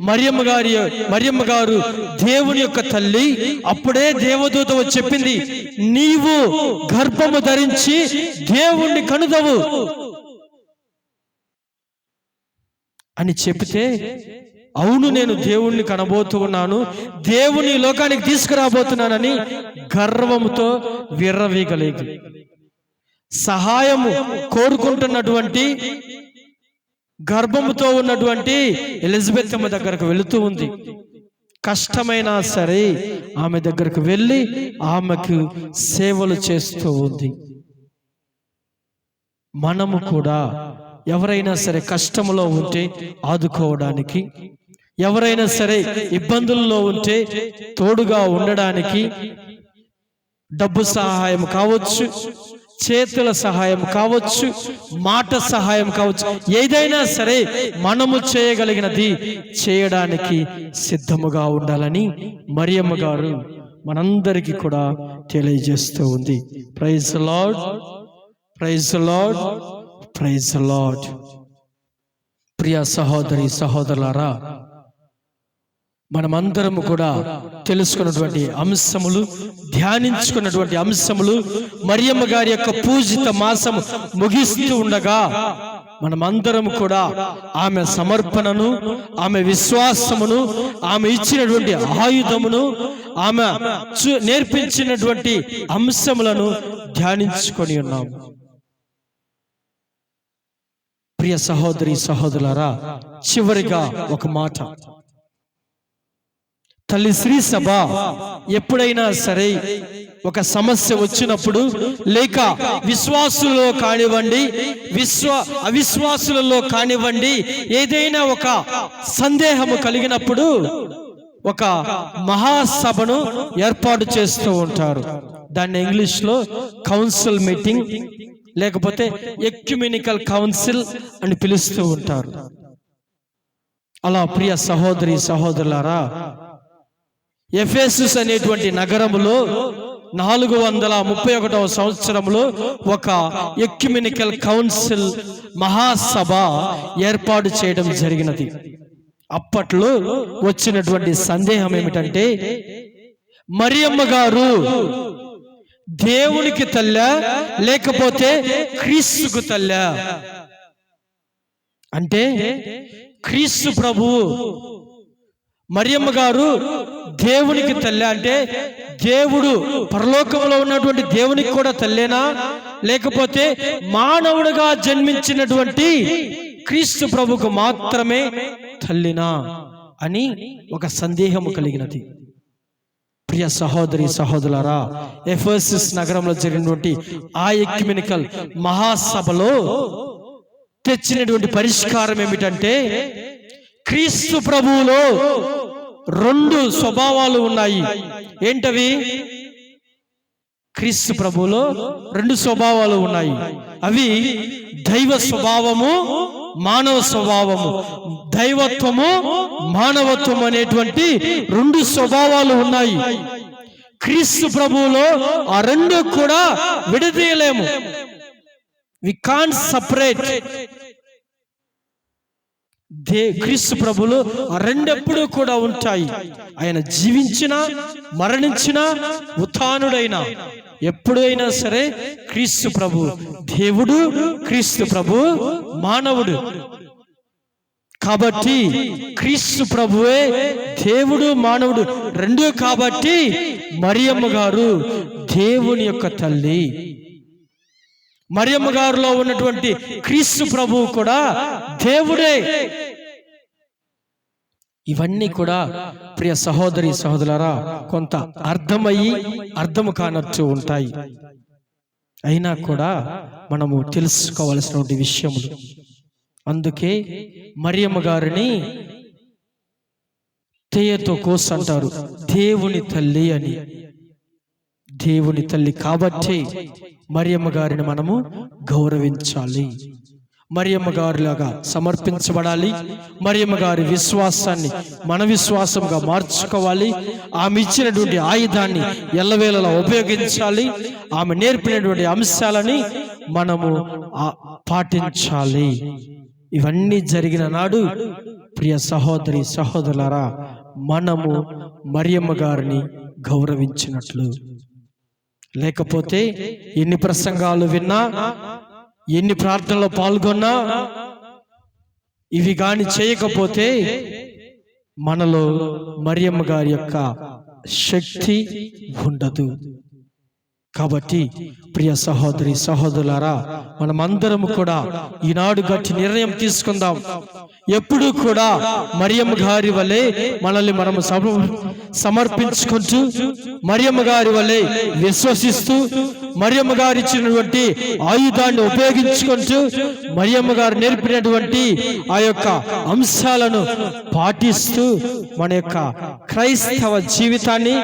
మరియమ్మ గారు దేవుని యొక్క తల్లి. అప్పుడే దేవదూత వచ్చి చెప్పింది, నీవు గర్భము ధరించి దేవుణ్ణి కనుదవు అని చెప్తే, అవును నేను దేవుణ్ణి కనబోతూ ఉన్నాను, దేవుని లోకానికి తీసుకురాబోతున్నానని గర్వముతో విర్రవీగలేదు. సహాయము కోరుకుంటున్నటువంటి గర్భముతో ఉన్నటువంటి ఎలిజబెత్ అమ్మ దగ్గరకు వెళుతూ ఉంది. కష్టమైనా సరే ఆమె దగ్గరకు వెళ్ళి ఆమెకు సేవలు చేస్తూ ఉంది. మనము కూడా ఎవరైనా సరే కష్టంలో ఉంటే ఆదుకోవడానికి, ఎవరైనా సరే ఇబ్బందుల్లో ఉంటే తోడుగా ఉండడానికి, డబ్బు సహాయం కావచ్చు, చేతుల సహాయం కావచ్చు, మాట సహాయం కావచ్చు, ఏదైనా సరే మనము చేయగలిగినది చేయడానికి సిద్ధముగా ఉండాలని మరియమ్మ గారు మనందరికీ కూడా తెలియజేస్తూ ఉంది. Praise the lord, praise the lord, praise the lord. ప్రియ సహోదరి సహోదరులారా, మనమందరము కూడా తెలుసుకున్నటువంటి అంశములు, ధ్యానించుకున్నటువంటి అంశములు, మరియమ్మ గారి యొక్క పూజిత మాసము ముగిస్తూ ఉండగా మనమందరం కూడా ఆమె సమర్పణను, ఆమె విశ్వాసమును, ఆమె ఇచ్చినటువంటి ఆయుధమును, ఆమె నేర్పించినటువంటి అంశములను ధ్యానించుకొని ఉన్నాం. ప్రియ సహోదరి సహోదరులారా, చివరిగా ఒక మాట. తల్లి శ్రీ సభ ఎప్పుడైనా సరే ఒక సమస్య వచ్చినప్పుడు, లేక విశ్వాసులలో కానివ్వండి, అవిశ్వాసులలో కానివ్వండి, ఏదైనా ఒక సందేహము కలిగినప్పుడు ఒక మహాసభను ఏర్పాటు చేస్తూ ఉంటారు. దాన్ని ఇంగ్లీష్లో కౌన్సిల్ మీటింగ్ లేకపోతే ఎక్యుమెనికల్ కౌన్సిల్ అని పిలుస్తూ ఉంటారు. అలా ప్రియ సహోదరి సహోదరులారా, ఎఫెసస్ అనేటువంటి నగరములో 431వ సంవత్సరంలో ఒక ఎక్యుమెనికల్ కౌన్సిల్ మహాసభ ఏర్పాటు చేయడం జరిగినది. అప్పట్లో వచ్చినటువంటి సందేహం ఏమిటంటే, మరియమ్మ గారు దేవునికి తల్లా లేకపోతే క్రీస్తుకు తల్లా? అంటే క్రీస్తు ప్రభువు మరియమ్మ గారు దేవునికి తల్లి అంటే దేవుడు పరలోకంలో ఉన్నటువంటి దేవునికి కూడా తల్లేనా, లేకపోతే మానవుడిగా జన్మించినటువంటి క్రీస్తు ప్రభుకు మాత్రమే తల్లినా అని ఒక సందేహము కలిగినది. ప్రియ సహోదరి సహోదరులారా, ఎఫెసస్ నగరంలో జరిగినటువంటి ఆ ఎక్యుమెనికల్ మహాసభలో తెచ్చినటువంటి పరిష్కారం ఏమిటంటే, క్రీస్తు ప్రభువులో 2 స్వభావాలు ఉన్నాయి. ఏంటవి? క్రీస్తు ప్రభువులో 2 స్వభావాలు ఉన్నాయి. అవి దైవ స్వభావము, మానవ స్వభావము. దైవత్వము, మానవత్వం అనేటువంటి 2 స్వభావాలు ఉన్నాయి. క్రీస్తు ప్రభువులో ఆ 2 కూడా విడదీయలేము. We can't separate. క్రీస్తు ప్రభువులో ఆ 2 ఎప్పుడూ కూడా ఉంటాయి. ఆయన జీవించినా, మరణించినా, ఉత్థానుడైనా, ఎప్పుడైనా సరే క్రీస్తు ప్రభు దేవుడు, క్రీస్తు ప్రభు మానవుడు. కాబట్టి క్రీస్తు ప్రభువే దేవుడు, మానవుడు 2 కాబట్టి మరియమ్మ గారు దేవుని యొక్క తల్లి. మరియమ్మ గారిలో ఉన్నటువంటి క్రీస్తు ప్రభువు కూడా దేవుడే. ఇవన్నీ కూడా ప్రియ సహోదరి సహోదరులారా కొంత అర్థము కానట్టు ఉంటాయి. అయినా కూడా మనము తెలుసుకోవలసినటువంటి విషయములు. అందుకే మరియమ్మ గారిని తేయతోకోస్ అంటారు, దేవుని తల్లి అని. దేవుని తల్లి కాబట్టి మరియమ్మ గారిని మనము గౌరవించాలి, మరియమ్మ గారిలాగా సమర్పించబడాలి. మరియమ్మ గారి విశ్వాసాన్ని మన విశ్వాసంగా మార్చుకోవాలి. ఆమె ఇచ్చినటువంటి ఆయుధాన్ని ఎల్లవేళలా ఉపయోగించాలి. ఆమె నేర్పినటువంటి అంశాలని మనము పాటించాలి. ఇవన్నీ జరిగిన నాడు ప్రియ సహోదరి సహోదరులారా, మనము మరియమ్మ గారిని గౌరవించినట్లు. లేకపోతే ఎన్ని ప్రసంగాలు విన్నా, ఎన్ని ప్రార్థనలో పాల్గొన్నా, ఇవి గాని చేయకపోతే మనలో మరియమ్మ గారి యొక్క శక్తి ఉండదు. కాబట్టి ప్రియ సహోదరి సహోదరులారా, మనమందరం కూడా ఈనాడు గట్టి నిర్ణయం తీసుకుందాం. ఎప్పుడు కూడా మరియమ్మ గారి వలె మనల్ని మనము సమర్పించుకుంటూ, మరియమ్మ గారి వలె విశ్వసిస్తూ, మరియమ్మ గారు ఇచ్చినటువంటి ఆయుధాన్ని ఉపయోగించుకుంటూ, మరియమ్మ గారు నేర్పినటువంటి ఆ యొక్క అంశాలను పాటిస్తూ మన యొక్క క్రైస్తవ జీవితాన్ని,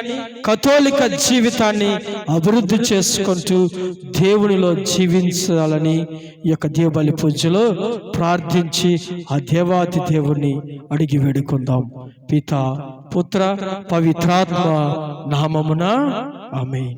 కథోలిక జీవితాన్ని అభివృద్ధి చేసుకుంటూ దేవునిలో జీవించాలని ఈ యొక్క దేవబలి పూజలో ప్రార్థించి ఆ దేవాతి దేవుణ్ణి అడిగి వేడుకుందాం. పితా, పుత్ర, పవిత్రాత్మ నామమున ఆమేన్.